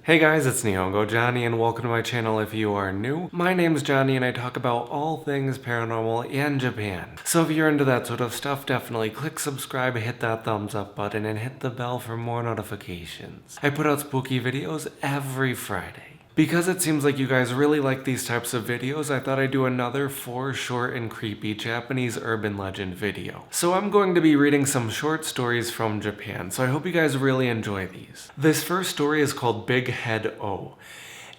Hey guys, it's Nihongo Johnny and welcome to my channel if you are new. My name's Johnny and I talk about all things paranormal and Japan. So if you're into that sort of stuff, definitely click subscribe, hit that thumbs up button, and hit the bell for more notifications. I put out spooky videos every Friday. Because it seems like you guys really like these types of videos, I thought I'd do another 4 short and creepy Japanese urban legend video. So I'm going to be reading some short stories from Japan, so I hope you guys really enjoy these. This first story is called Big Head O.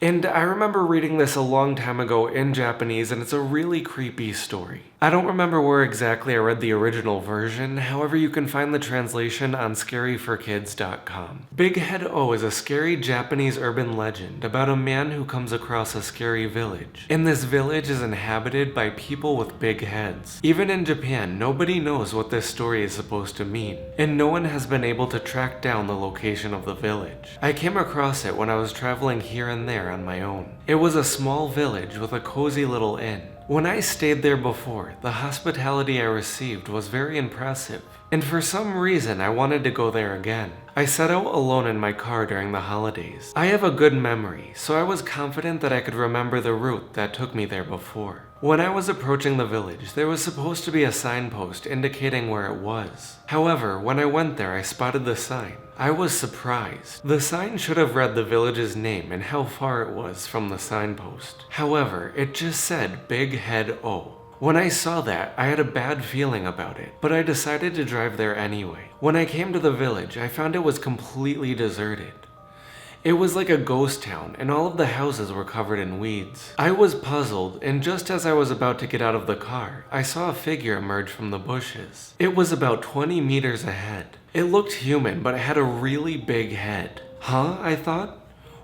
And I remember reading this a long time ago in Japanese, and it's a really creepy story. I don't remember where exactly I read the original version, however you can find the translation on scaryforkids.com. Big Head O is a scary Japanese urban legend about a man who comes across a scary village. And this village is inhabited by people with big heads. Even in Japan, nobody knows what this story is supposed to mean, and no one has been able to track down the location of the village. I came across it when I was traveling here and there on my own. It was a small village with a cozy little inn. When I stayed there before, the hospitality I received was very impressive, and for some reason I wanted to go there again. I set out alone in my car during the holidays. I have a good memory, so I was confident that I could remember the route that took me there before. When I was approaching the village, there was supposed to be a signpost indicating where it was. However, when I went there, I spotted the sign. I was surprised. The sign should have read the village's name and how far it was from the signpost. However, it just said Big Head O. When I saw that, I had a bad feeling about it, but I decided to drive there anyway. When I came to the village, I found it was completely deserted. It was like a ghost town, and all of the houses were covered in weeds. I was puzzled, and just as I was about to get out of the car, I saw a figure emerge from the bushes. It was about 20 meters ahead. It looked human, but it had a really big head. Huh? I thought.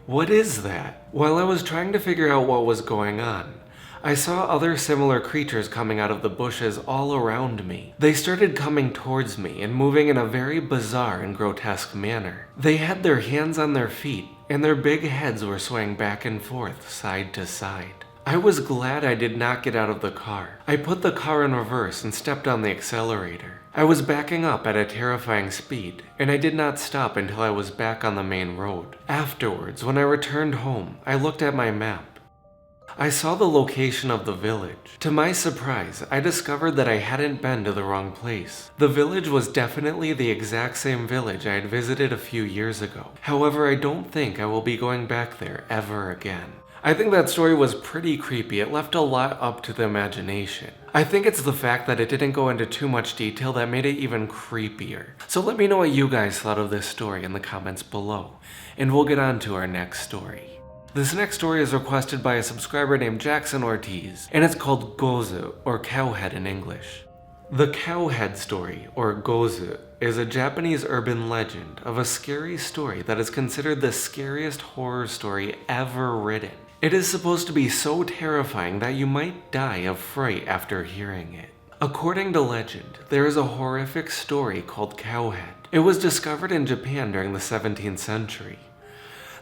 What is that? While I was trying to figure out what was going on, I saw other similar creatures coming out of the bushes all around me. They started coming towards me and moving in a very bizarre and grotesque manner. They had their hands on their feet, and their big heads were swaying back and forth, side to side. I was glad I did not get out of the car. I put the car in reverse and stepped on the accelerator. I was backing up at a terrifying speed, and I did not stop until I was back on the main road. Afterwards, when I returned home, I looked at my map. I saw the location of the village. To my surprise, I discovered that I hadn't been to the wrong place. The village was definitely the exact same village I had visited a few years ago. However, I don't think I will be going back there ever again. I think that story was pretty creepy. It left a lot up to the imagination. I think it's the fact that it didn't go into too much detail that made it even creepier. So let me know what you guys thought of this story in the comments below, and we'll get on to our next story. This next story is requested by a subscriber named Jackson Ortiz, and it's called Gozu, or Cowhead in English. The Cowhead story, or Gozu, is a Japanese urban legend of a scary story that is considered the scariest horror story ever written. It is supposed to be so terrifying that you might die of fright after hearing it. According to legend, there is a horrific story called Cowhead. It was discovered in Japan during the 17th century.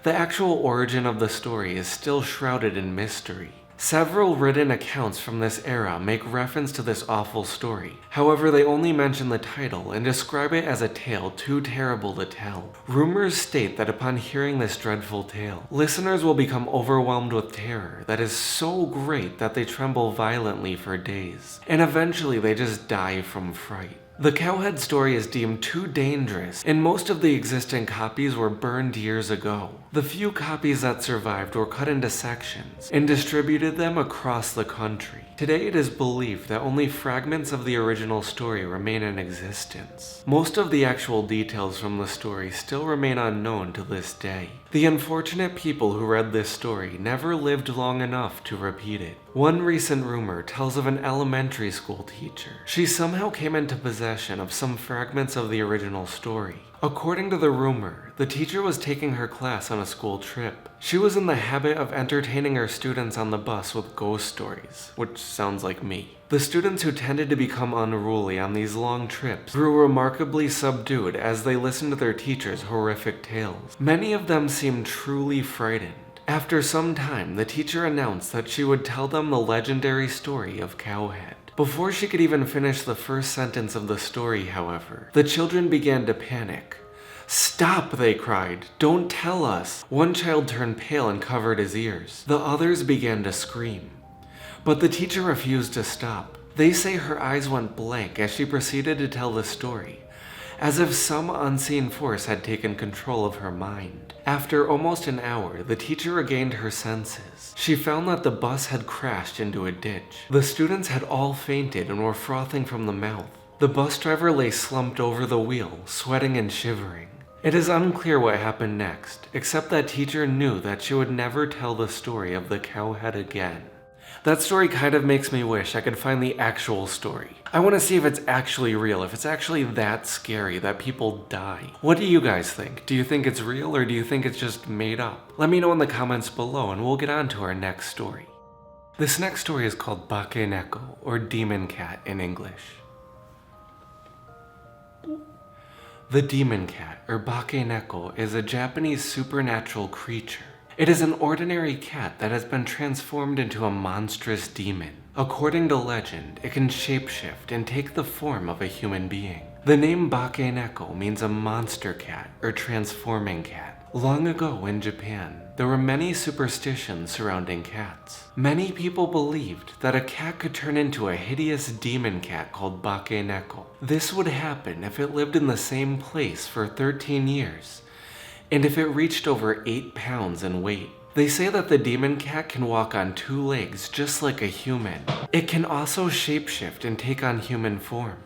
The actual origin of the story is still shrouded in mystery. Several written accounts from this era make reference to this awful story. However, they only mention the title and describe it as a tale too terrible to tell. Rumors state that upon hearing this dreadful tale, listeners will become overwhelmed with terror that is so great that they tremble violently for days, and eventually they just die from fright. The Cowhead story is deemed too dangerous, and most of the existing copies were burned years ago. The few copies that survived were cut into sections and distributed them across the country. Today it is believed that only fragments of the original story remain in existence. Most of the actual details from the story still remain unknown to this day. The unfortunate people who read this story never lived long enough to repeat it. One recent rumor tells of an elementary school teacher. She somehow came into possession of some fragments of the original story. According to the rumor, the teacher was taking her class on a school trip. She was in the habit of entertaining her students on the bus with ghost stories, which sounds like me. The students who tended to become unruly on these long trips grew remarkably subdued as they listened to their teacher's horrific tales. Many of them seemed truly frightened. After some time, the teacher announced that she would tell them the legendary story of Cowhead. Before she could even finish the first sentence of the story, however, the children began to panic. "Stop!" they cried. "Don't tell us!" One child turned pale and covered his ears. The others began to scream. But the teacher refused to stop. They say her eyes went blank as she proceeded to tell the story, as if some unseen force had taken control of her mind. After almost an hour, the teacher regained her senses. She found that the bus had crashed into a ditch. The students had all fainted and were frothing from the mouth. The bus driver lay slumped over the wheel, sweating and shivering. It is unclear what happened next, except that teacher knew that she would never tell the story of the cow head again. That story kind of makes me wish I could find the actual story. I want to see if it's actually real, if it's actually that scary that people die. What do you guys think? Do you think it's real or do you think it's just made up? Let me know in the comments below and we'll get on to our next story. This next story is called Bakeneko, or Demon Cat in English. The demon cat, or Bakeneko, is a Japanese supernatural creature. It is an ordinary cat that has been transformed into a monstrous demon. According to legend, it can shapeshift and take the form of a human being. The name Bakeneko means a monster cat or transforming cat. Long ago in Japan, there were many superstitions surrounding cats. Many people believed that a cat could turn into a hideous demon cat called Bakeneko. This would happen if it lived in the same place for 13 years. And if it reached over 8 pounds in weight. They say that the demon cat can walk on 2 legs just like a human. It can also shapeshift and take on human form.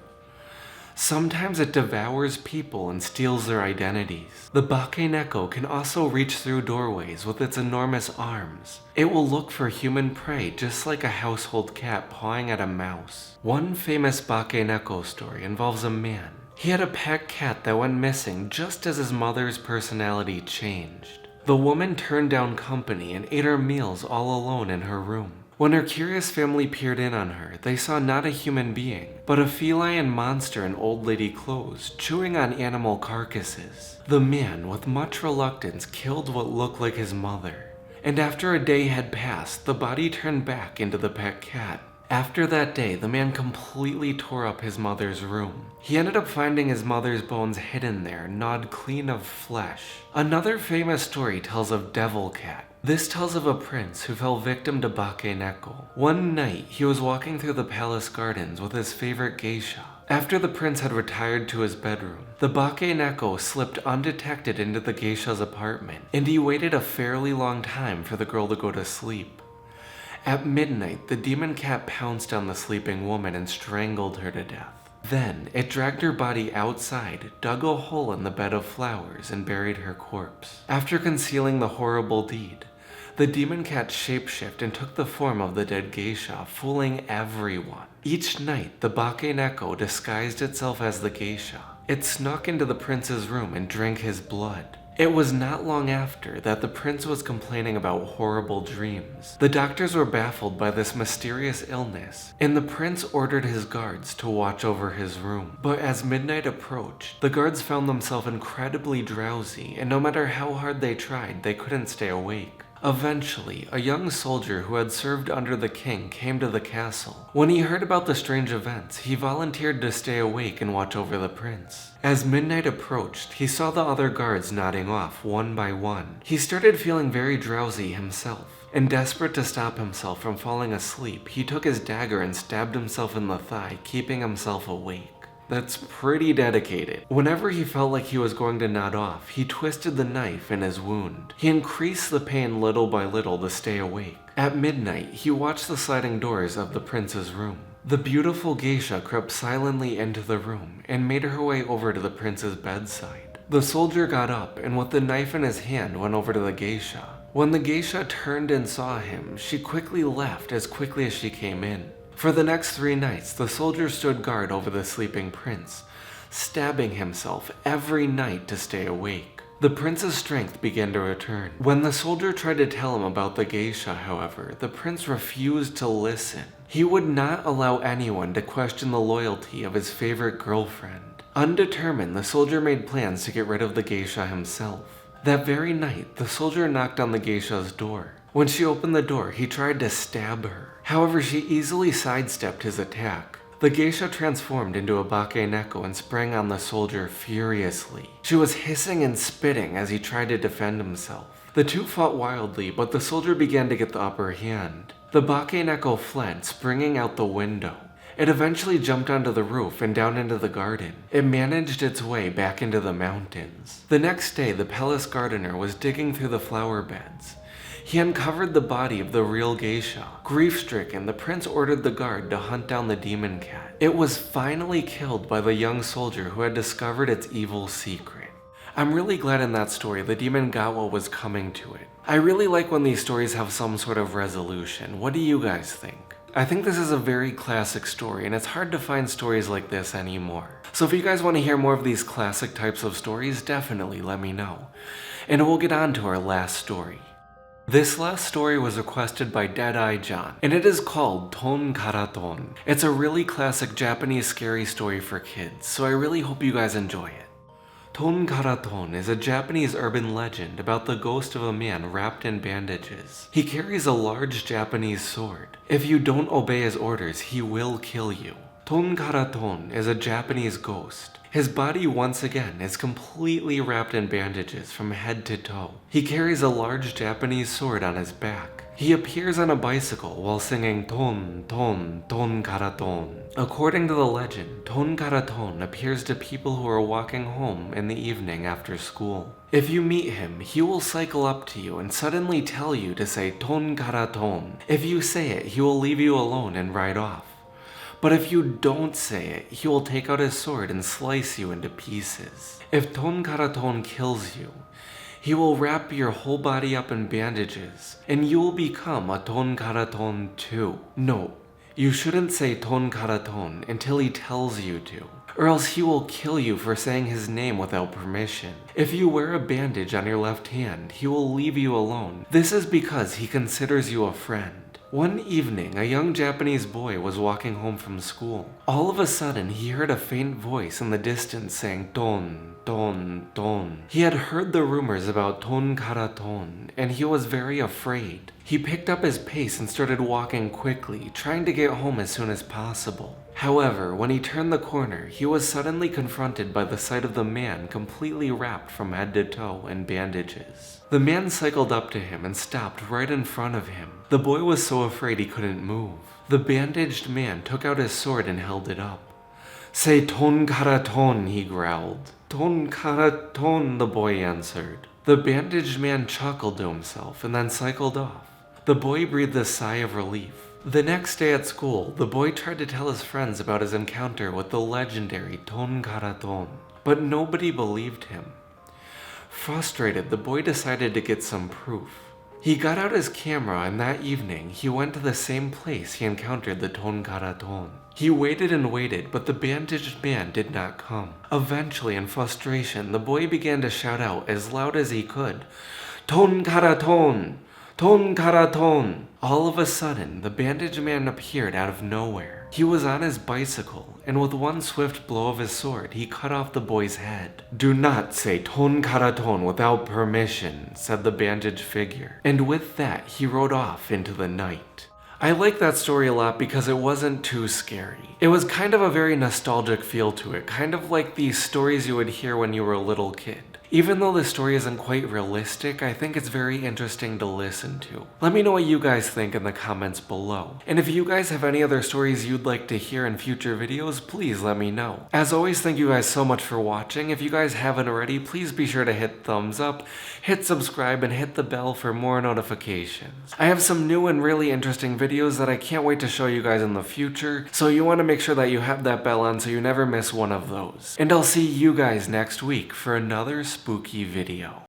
Sometimes it devours people and steals their identities. The Bakeneko can also reach through doorways with its enormous arms. It will look for human prey just like a household cat pawing at a mouse. One famous Bakeneko story involves a man. He had a pet cat that went missing just as his mother's personality changed. The woman turned down company and ate her meals all alone in her room. When her curious family peered in on her, they saw not a human being, but a feline monster in old lady clothes, chewing on animal carcasses. The man, with much reluctance, killed what looked like his mother. And after a day had passed, the body turned back into the pet cat. After that day, the man completely tore up his mother's room. He ended up finding his mother's bones hidden there, gnawed clean of flesh. Another famous story tells of Devil Cat. This tells of a prince who fell victim to Bakeneko. One night, he was walking through the palace gardens with his favorite geisha. After the prince had retired to his bedroom, the Bakeneko slipped undetected into the geisha's apartment, and he waited a fairly long time for the girl to go to sleep. At midnight, the demon cat pounced on the sleeping woman and strangled her to death. Then, it dragged her body outside, dug a hole in the bed of flowers, and buried her corpse. After concealing the horrible deed, the demon cat shapeshifted and took the form of the dead geisha, fooling everyone. Each night, the Bakeneko disguised itself as the geisha. It snuck into the prince's room and drank his blood. It was not long after that the prince was complaining about horrible dreams. The doctors were baffled by this mysterious illness, and the prince ordered his guards to watch over his room. But as midnight approached, the guards found themselves incredibly drowsy, and no matter how hard they tried, they couldn't stay awake. Eventually, a young soldier who had served under the king came to the castle. When he heard about the strange events, he volunteered to stay awake and watch over the prince. As midnight approached, he saw the other guards nodding off one by one. He started feeling very drowsy himself, and desperate to stop himself from falling asleep, he took his dagger and stabbed himself in the thigh, keeping himself awake. That's pretty dedicated. Whenever he felt like he was going to nod off, he twisted the knife in his wound. He increased the pain little by little to stay awake. At midnight, he watched the sliding doors of the prince's room. The beautiful geisha crept silently into the room and made her way over to the prince's bedside. The soldier got up and with the knife in his hand went over to the geisha. When the geisha turned and saw him, she quickly left as quickly as she came in. For the next 3 nights, the soldier stood guard over the sleeping prince, stabbing himself every night to stay awake. The prince's strength began to return. When the soldier tried to tell him about the geisha, however, the prince refused to listen. He would not allow anyone to question the loyalty of his favorite girlfriend. Undetermined, the soldier made plans to get rid of the geisha himself. That very night, the soldier knocked on the geisha's door. When she opened the door, he tried to stab her. However, she easily sidestepped his attack. The geisha transformed into a Bakeneko and sprang on the soldier furiously. She was hissing and spitting as he tried to defend himself. The two fought wildly, but the soldier began to get the upper hand. The Bakeneko fled, springing out the window. It eventually jumped onto the roof and down into the garden. It managed its way back into the mountains. The next day, the palace gardener was digging through the flower beds. He uncovered the body of the real geisha. Grief-stricken, the prince ordered the guard to hunt down the demon cat. It was finally killed by the young soldier who had discovered its evil secret. I'm really glad in that story the demon got what was coming to it. I really like when these stories have some sort of resolution. What do you guys think? I think this is a very classic story, and it's hard to find stories like this anymore. So if you guys want to hear more of these classic types of stories, definitely let me know. And we'll get on to our last story. This last story was requested by Deadeye John, and it is called Tonkaraton. It's a really classic Japanese scary story for kids, so I really hope you guys enjoy it. Tonkaraton is a Japanese urban legend about the ghost of a man wrapped in bandages. He carries a large Japanese sword. If you don't obey his orders, he will kill you. Tonkaraton is a Japanese ghost. His body once again is completely wrapped in bandages from head to toe. He carries a large Japanese sword on his back. He appears on a bicycle while singing ton, ton, Tonkaraton. According to the legend, Tonkaraton appears to people who are walking home in the evening after school. If you meet him, he will cycle up to you and suddenly tell you to say Tonkaraton. If you say it, he will leave you alone and ride off. But if you don't say it, he will take out his sword and slice you into pieces. If Tonkaraton kills you, he will wrap your whole body up in bandages, and you will become a Tonkaraton too. No, you shouldn't say Tonkaraton until he tells you to, or else he will kill you for saying his name without permission. If you wear a bandage on your left hand, he will leave you alone. This is because he considers you a friend. One evening, a young Japanese boy was walking home from school. All of a sudden, he heard a faint voice in the distance saying ton, ton, ton. He had heard the rumors about Tonkaraton, and he was very afraid. He picked up his pace and started walking quickly, trying to get home as soon as possible. However, when he turned the corner, he was suddenly confronted by the sight of the man completely wrapped from head to toe in bandages. The man cycled up to him and stopped right in front of him. The boy was so afraid he couldn't move. The bandaged man took out his sword and held it up. "Say Tonkaraton," he growled. "Tonkaraton," the boy answered. The bandaged man chuckled to himself and then cycled off. The boy breathed a sigh of relief. The next day at school, the boy tried to tell his friends about his encounter with the legendary Tonkaraton, but nobody believed him. Frustrated, the boy decided to get some proof. He got out his camera, and that evening, he went to the same place he encountered the Tonkaraton. He waited and waited, but the bandaged man did not come. Eventually, in frustration, the boy began to shout out as loud as he could, "Tonkaraton! Tonkaraton!" All of a sudden, the bandaged man appeared out of nowhere. He was on his bicycle, and with one swift blow of his sword, he cut off the boy's head. "Do not say Tonkaraton without permission," said the bandaged figure. And with that, he rode off into the night. I like that story a lot because it wasn't too scary. It was kind of a very nostalgic feel to it, kind of like the stories you would hear when you were a little kid. Even though the story isn't quite realistic, I think it's very interesting to listen to. Let me know what you guys think in the comments below. And if you guys have any other stories you'd like to hear in future videos, please let me know. As always, thank you guys so much for watching. If you guys haven't already, please be sure to hit thumbs up, hit subscribe, and hit the bell for more notifications. I have some new and really interesting videos that I can't wait to show you guys in the future, so you want to make sure that you have that bell on so you never miss one of those. And I'll see you guys next week for another spooky video.